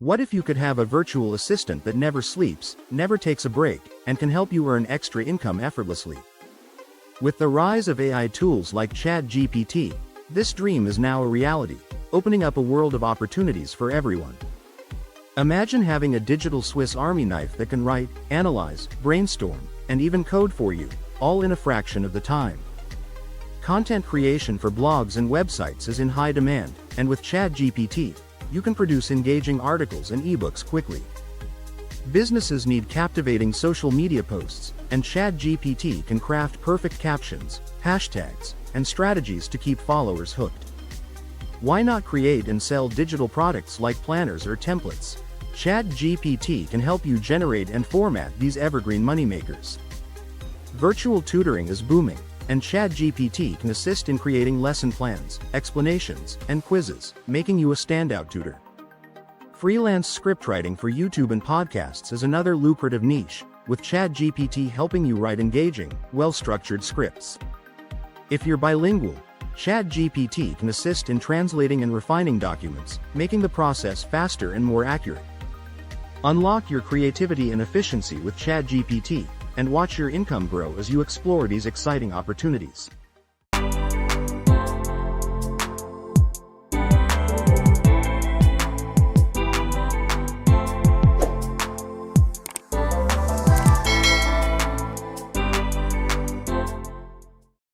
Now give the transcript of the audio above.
What if you could have a virtual assistant that never sleeps, never takes a break, and can help you earn extra income effortlessly? With the rise of AI tools like ChatGPT, this dream is now a reality, opening up a world of opportunities for everyone. Imagine having a digital Swiss Army knife that can write, analyze, brainstorm, and even code for you, all in a fraction of the time. Content creation for blogs and websites is in high demand, and with ChatGPT, you can produce engaging articles and ebooks quickly. Businesses need captivating social media posts, and ChatGPT can craft perfect captions, hashtags, and strategies to keep followers hooked. Why not create and sell digital products like planners or templates? ChatGPT can help you generate and format these evergreen moneymakers. Virtual tutoring is booming, and ChatGPT can assist in creating lesson plans, explanations, and quizzes, making you a standout tutor. Freelance scriptwriting for YouTube and podcasts is another lucrative niche, with ChatGPT helping you write engaging, well-structured scripts. If you're bilingual, ChatGPT can assist in translating and refining documents, making the process faster and more accurate. Unlock your creativity and efficiency with ChatGPT, and watch your income grow as you explore these exciting opportunities.